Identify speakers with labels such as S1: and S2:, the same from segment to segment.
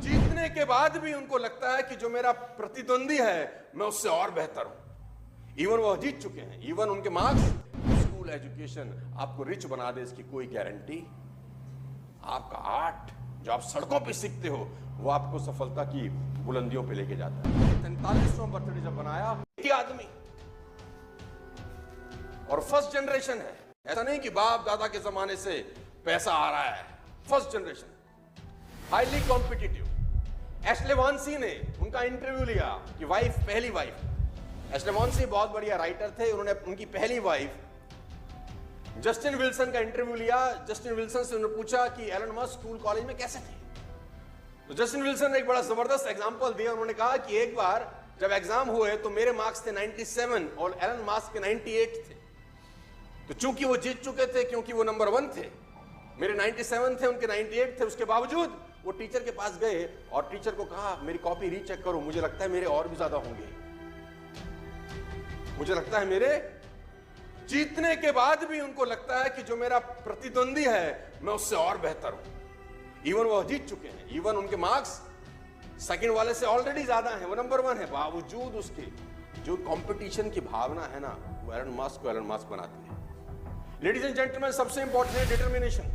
S1: जीतने के बाद भी उनको लगता है कि जो मेरा प्रतिद्वंदी है मैं उससे और बेहतर हूं। इवन वो जीत चुके हैं, इवन उनके मार्क्स। स्कूल एजुकेशन आपको रिच बना दे इसकी कोई गारंटी। आपका आर्ट जो आप सड़कों पे सीखते हो वो आपको सफलता की बुलंदियों पे लेके जाता है। 43वां बर्थडे जब बनाया, एक ही आदमी और फर्स्ट जनरेशन है। ऐसा नहीं कि बाप दादा के जमाने से पैसा आ रहा है, first generation, highly competitive. Ashley Vance ने उनका इंटरव्यू लिया कि वाइफ, पहली वाइफ। एशले वॉन्सी बहुत बढ़िया राइटर थे, उन्होंने उनकी पहली वाइफ जस्टिन विल्सन का इंटरव्यू लिया। जस्टिन विल्सन से उन्होंने पूछा कि एलन मस्क स्कूल कॉलेज में कैसे थे। तो जस्टिन विल्सन ने एक बड़ा जबरदस्त एग्जांपल दिया। उन्होंने कहा कि एक बार जब एग्जाम हुए तो मेरे मार्क्स थे 97 और एलन मस्क के 98 थे। तो चूंकि वो जीत चुके थे, क्योंकि वो नंबर 1 थे, मेरे 97 थे, उनके 98 थे, उसके बावजूद वो टीचर के पास गए और टीचर को कहा मेरी कॉपी रीचेक करो, मुझे लगता है मेरे और भी ज्यादा होंगे। मुझे लगता है मेरे। जीतने के बाद भी उनको लगता है कि जो मेरा प्रतिद्वंदी है मैं उससे और बेहतर हूं। इवन वो जीत चुके हैं, इवन उनके मार्क्स सेकंड वाले से ऑलरेडी ज्यादा हैं, वो नंबर 1 है, बावजूद उसके जो कंपटीशन की भावना है ना, वो एलन मस्क को एलन मस्क बनाती है। लेडीज एंड जेंटलमैन, सबसे इंपॉर्टेंट है डिटर्मिनेशन।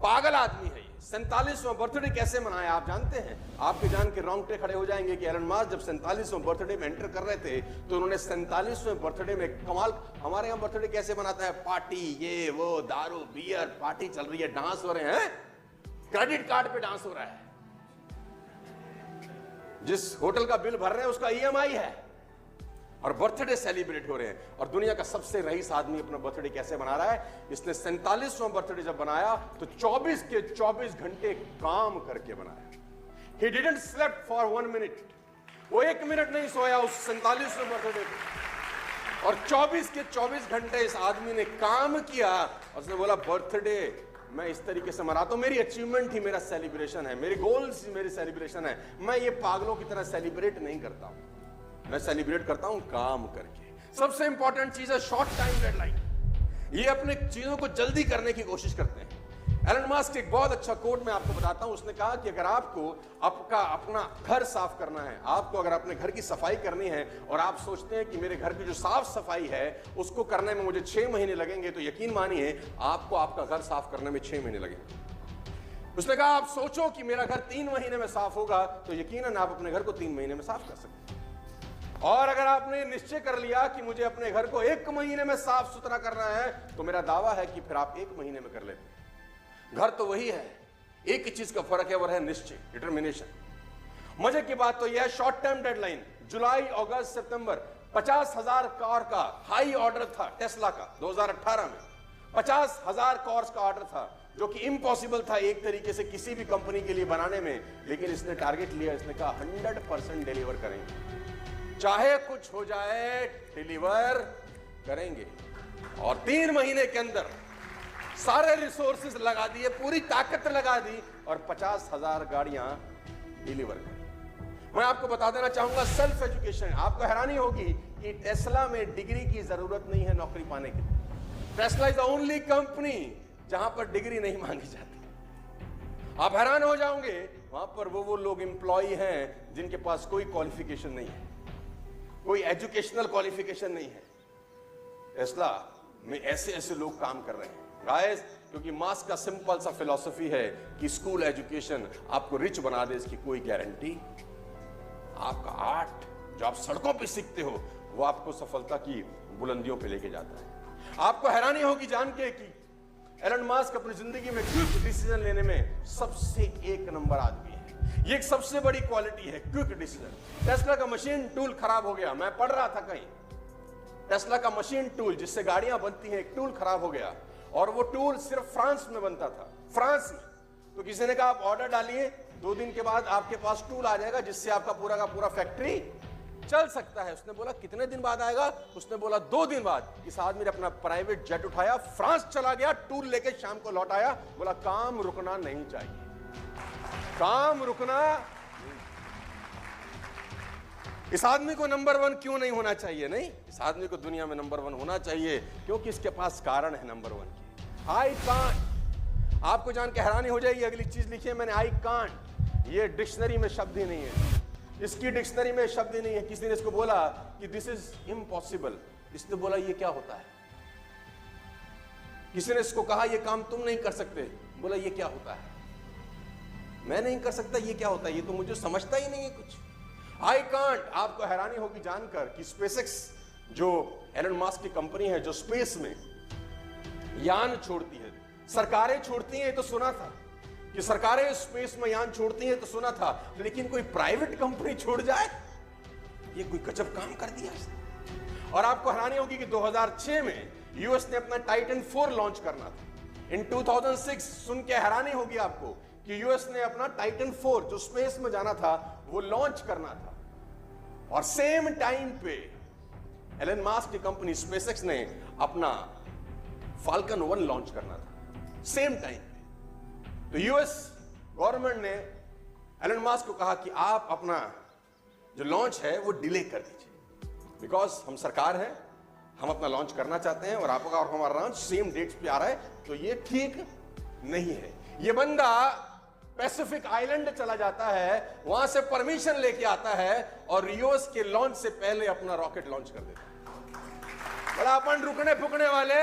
S1: पागल आदमी है ये। 47वां बर्थडे कैसे मनाया आप जानते हैं? आपके जान के रोंगटे खड़े हो जाएंगे कि एलन मस्क जब 47वां बर्थडे में एंटर कर रहे थे तो उन्होंने 47वें बर्थडे में कमाल। हमारे यहां बर्थडे कैसे मनाता है? पार्टी, ये वो, दारू बियर, पार्टी चल रही है, डांस हो रहे हैं, क्रेडिट कार्ड पे डांस हो रहा है, जिस होटल का बिल भर रहे हैं उसका EMI है, और बर्थडे सेलिब्रेट हो रहे हैं। और दुनिया का सबसे रईस आदमी अपना बर्थडे कैसे मना रहा है? इसने 47वां बर्थडे जब बनाया तो 24 के 24 घंटे काम करके बनाया। He didn't slept for 1 minute। वो 1 मिनट नहीं सोया उस 47वें बर्थडे पे, और 24 के 24 घंटे इस आदमी ने काम किया। और उसने बोला बर्थडे मैं इस तरीके से मनाता हूं, मेरी अचीवमेंट ही मेरा सेलिब्रेशन है, मेरी गोल्स ही मेरी सेलिब्रेशन है। मैं ये पागलों की तरह सेलिब्रेट नहीं करता हूं, मैं सेलिब्रेट करता हूं काम करके। सबसे इंपॉर्टेंट चीज है शॉर्ट टाइम डेडलाइन। ये अपने चीजों को जल्दी करने की कोशिश करते हैं। एलन मस्क एक बहुत अच्छा कोट मैं आपको बताता हूं। उसने कहा कि अगर आपको अपना घर साफ करना है, आपको अगर अपने घर की सफाई करनी है और आप सोचते हैं कि मेरे घर की जो साफ सफाई है उसको करने में मुझे 6 महीने लगेंगे, तो यकीन मानिए आपको आपका घर साफ करने में 6 महीने लगेंगे। उसने कहा आप सोचो कि मेरा घर 3 महीने में साफ होगा, तो यकीनन आप अपने घर को 3 महीने में साफ कर सकते हैं। और अगर आपने निश्चय कर लिया कि मुझे अपने घर को 1 महीने में साफ सुथरा करना है, तो मेरा दावा है कि फिर आप 1 महीने में कर लेते हैं। घर तो वही है, एक ही चीज का फर्क है, वो है निश्चय, डिटर्मिनेशन। मजे की बात तो यह है शॉर्ट टर्म डेडलाइन। जुलाई, अगस्त, सितंबर 50,000 कार का हाई ऑर्डर था टेस्ला का 2018 में। 50,000 कार्स का ऑर्डर था, जो कि इम्पॉसिबल था एक तरीके से किसी भी कंपनी के लिए बनाने में। लेकिन इसने टारगेट लिया, इसने कहा 100% डिलीवर करेंगे, चाहे कुछ हो जाए डिलीवर करेंगे। और 3 महीने के अंदर सारे रिसोर्सेज लगा दिए, पूरी ताकत लगा दी और 50,000 गाड़ियां डिलीवर करी। मैं आपको बता देना चाहूंगा सेल्फ एजुकेशन। आपको हैरानी होगी कि टेस्ला में डिग्री की जरूरत नहीं है नौकरी पाने के लिए। Tesla is the only company जहां पर डिग्री नहीं मांगी जाती। आप हैरान हो जाओगे, वहां पर वो लोग एम्प्लॉय हैं जिनके पास कोई क्वालिफिकेशन नहीं है, कोई एजुकेशनल क्वालिफिकेशन नहीं है। टेस्ला में ऐसे लोग काम कर रहे हैं गाइस, क्योंकि मस्क का सिंपल सा फिलॉसफी है कि स्कूल एजुकेशन आपको रिच बना दे इसकी कोई गारंटी। आपका आर्ट जो आप सड़कों पे सीखते हो वो आपको सफलता की बुलंदियों पे लेके जाता है। आपको हैरानी होगी जान के कि एलन मस्क अपनी जिंदगी में क्विक डिसीजन लेने में सबसे 1 नंबर आदमी है। ये एक सबसे बड़ी क्वालिटी है, क्विक डिसीजन। टेस्ला का मशीन टूल खराब हो गया, मैं पढ़ रहा था कहीं, टेस्ला का मशीन टूल जिससे गाड़ियां बनती हैं, एक टूल खराब हो गया, और वो टूल सिर्फ फ्रांस में बनता था, फ्रांस में। तो किसी ने कहा आप ऑर्डर डालिए, 2 दिन के बाद आपके पास टूल आ जाएगा जिससे आपका पूरा का पूरा फैक्ट्री चल सकता है। उसने बोला कितने दिन बाद आएगा? उसने बोला 2 दिन बाद। इस आदमी ने अपना प्राइवेट जेट उठाया, फ्रांस चला गया, टूल लेके शाम को लौट आया, बोला काम रुकना नहीं चाहिए, काम रुकना। इस आदमी को नंबर 1 क्यों नहीं होना चाहिए? नहीं, इस आदमी को दुनिया में नंबर 1 होना चाहिए क्योंकि इसके पास कारण है नंबर 1 की। आपको जान के हैरानी हो जाएगी, अगली चीज लिखी है मैंने, आई कांट। ये डिक्शनरी में शब्द ही नहीं है, इसकी डिक्शनरी में शब्द ही नहीं है। किसी ने इसको बोला कि दिस इज इम्पॉसिबल, इसने बोला ये क्या होता है। किसी ने इसको कहा ये काम तुम नहीं कर सकते, बोला ये क्या होता है। मैं नहीं कर सकता, ये क्या होता है, ये तो मुझे समझता ही नहीं है कुछ। I can't. आपको हैरानी होगी जानकर कि स्पेसएक्स जो एलन मस्क की कंपनी है, जो स्पेस में यान छोड़ती है, सरकारें छोड़ती हैं तो सुना था कि सरकारें स्पेस में यान छोड़ती हैं तो सुना था, लेकिन कोई प्राइवेट कंपनी छोड़ जाए, ये कोई गजब काम कर दिया इसने। और आपको हैरानी होगी कि 2006 में यूएस ने अपना टाइटन 4 लॉन्च करना था। इन 2006 सुन के हैरानी होगी आपको कि यूएस ने अपना टाइटन 4 जो स्पेस में जाना था वो लॉन्च करना था। और सेम टाइम पे एलन मस्क की कंपनी स्पेसएक्स ने अपना फाल्कन 1 लॉन्च करना था, सेम टाइम पे। तो यूएस गवर्नमेंट ने एलन मस्क को कहा कि आप अपना जो लॉन्च है वो डिले कर दीजिए, बिकॉज हम सरकार है, हम अपना लॉन्च करना चाहते हैं और आपका और हमारा लॉन्च सेम डेट्स पे आ रहा है, तो ये ठीक नहीं है। ये बंदा पैसिफिक आइलैंड चला जाता है, वहां से परमिशन लेके आता है और यूएस के लॉन्च से पहले अपना रॉकेट लॉन्च कर देता है। बड़ा अपन रुकने फुकने वाले।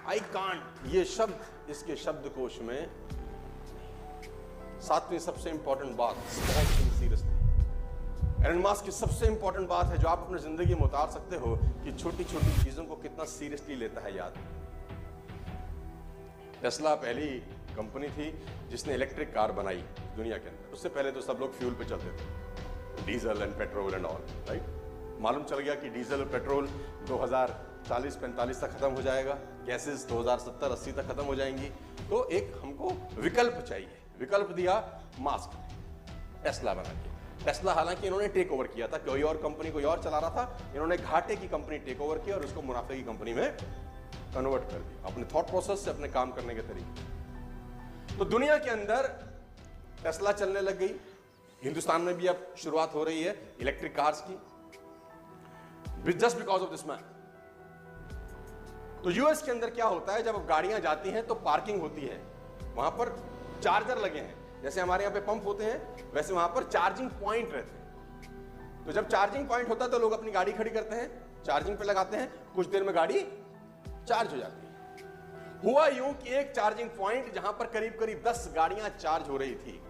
S1: आई कांट, ये शब्द इसके शब्दकोश में। सातवीं सबसे इंपॉर्टेंट बात, सीरियसली एलन मस्क की सबसे इंपॉर्टेंट बात है जो आप अपनी जिंदगी में उतार सकते हो कि छोटी छोटी चीजों को कितना सीरियसली लेता है। याद, टेस्ला पहली कंपनी थी जिसने इलेक्ट्रिक कार बनाई दुनिया के अंदर। उससे पहले तो सब लोग फ्यूल पे चलते थे, diesel and petrol and all, right. मालूम चल गया कि डीजल और पेट्रोल 2040-45 तक खत्म हो जाएगा, गैसेस 2070-80 तक खत्म हो जाएंगी। तो एक हमको विकल्प चाहिए। विकल्प दिया मस्क ने, टेस्ला बना के। टेस्ला हालांकि इन्होंने टेक ओवर किया था, कोई और कंपनी कोई और चला रहा था, इन्होंने घाटे की कंपनी टेक ओवर किया और उसको मुनाफे की कंपनी में कन्वर्ट कर दिया, अपने थॉट प्रोसेस से, अपने काम करने के तरीके। तो दुनिया के अंदर टेस्ला चलने लग गई। हिंदुस्तान में भी अब शुरुआत हो रही है इलेक्ट्रिक कार्स की, just because of this man. तो यूएस के अंदर क्या होता है, जब गाड़ियां जाती हैं तो पार्किंग होती है, वहां पर चार्जर लगे हैं, जैसे हमारे यहां पे पंप होते हैं वैसे वहां पर चार्जिंग पॉइंट रहते हैं। तो जब चार्जिंग पॉइंट होता है तो लोग अपनी गाड़ी खड़ी करते हैं, चार्जिंग पे लगाते हैं, कुछ देर में गाड़ी चार्ज हो जाती है। हुआ यूं कि एक चार्जिंग पॉइंट जहां पर करीब करीब 10 गाड़ियां चार्ज हो रही थी,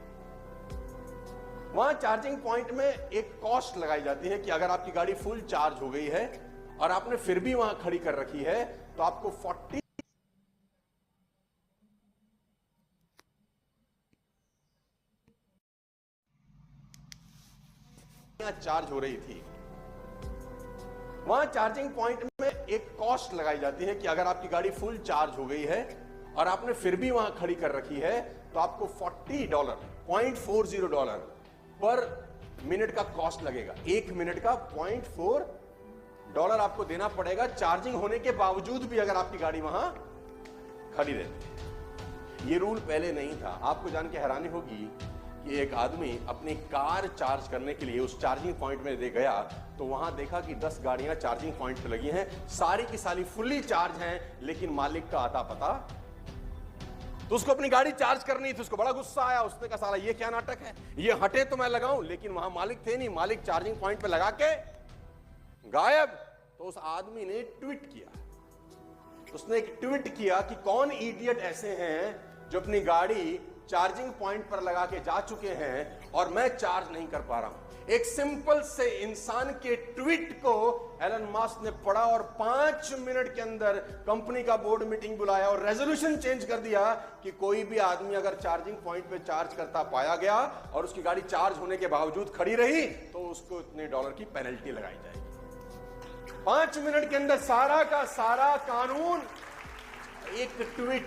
S1: वहां चार्जिंग पॉइंट में एक कॉस्ट लगाई जाती है कि अगर आपकी गाड़ी फुल चार्ज हो गई है और आपने फिर भी वहां खड़ी कर रखी है तो आपको 40 चार्ज हो रही थी। वहां चार्जिंग पॉइंट में एक कॉस्ट लगाई जाती है कि अगर आपकी गाड़ी फुल चार्ज हो गई है और आपने फिर भी वहां खड़ी कर रखी है तो आपको $40 पर मिनट का कॉस्ट लगेगा। 1 मिनट का $0.4 आपको देना पड़ेगा, चार्जिंग होने के बावजूद भी अगर आपकी गाड़ी वहां खड़ी रहती। ये रूल पहले नहीं था। आपको जान के हैरानी होगी कि एक आदमी अपनी कार चार्ज करने के लिए उस चार्जिंग पॉइंट में दे गया तो वहां देखा कि 10 गाड़ियां चार्जिंग पॉइंट पे लगी हैं, सारी की सारी फुल्ली चार्ज हैं, लेकिन मालिक का आता पता। तो उसको अपनी गाड़ी चार्ज करनी थी, उसको बड़ा गुस्सा आया। उसने कहा साला ये क्या नाटक है, ये हटे तो मैं लगाऊं, लेकिन वहां मालिक थे नहीं, मालिक चार्जिंग पॉइंट पे लगा के गायब। तो उस आदमी ने ट्वीट किया, उसने एक ट्वीट किया कि कौन इडियट ऐसे हैं जो अपनी गाड़ी चार्जिंग पॉइंट पर लगा के जा चुके हैं और मैं चार्ज नहीं कर पा रहा हूं। एक सिंपल से इंसान के ट्वीट को एलन मस्क ने पढ़ा और 5 मिनट के अंदर कंपनी का बोर्ड मीटिंग बुलाया और रेजोल्यूशन चेंज कर दिया कि कोई भी आदमी अगर चार्जिंग पॉइंट पे चार्ज करता पाया गया और उसकी गाड़ी चार्ज होने के बावजूद खड़ी रही तो उसको इतने डॉलर की पेनल्टी लगाई जाएगी। 5 मिनट के अंदर सारा का सारा कानून। एक ट्वीट,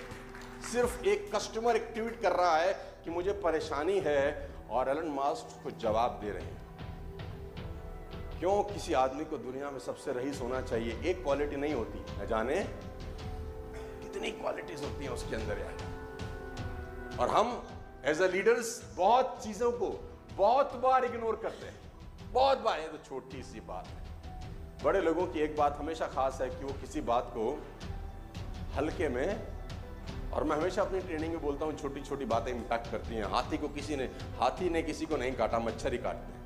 S1: सिर्फ एक कस्टमर एक ट्वीट कर रहा है कि मुझे परेशानी है और एलन मस्क को जवाब दे रहे हैं। क्यों किसी आदमी को दुनिया में सबसे रईस होना चाहिए? एक क्वालिटी नहीं होती, न जाने कितनी क्वालिटीज होती हैं उसके अंदर यार। और हम एज अ लीडर्स बहुत चीजों को बहुत बार इग्नोर करते हैं, बहुत बार। ये तो छोटी सी बात है। बड़े लोगों की एक बात हमेशा खास है कि वो किसी बात को हल्के में। और मैं हमेशा अपनी ट्रेनिंग में बोलता हूँ, छोटी छोटी बातें इंपैक्ट करती हैं। हाथी ने किसी को नहीं काटा, मच्छर ही काटते हैं।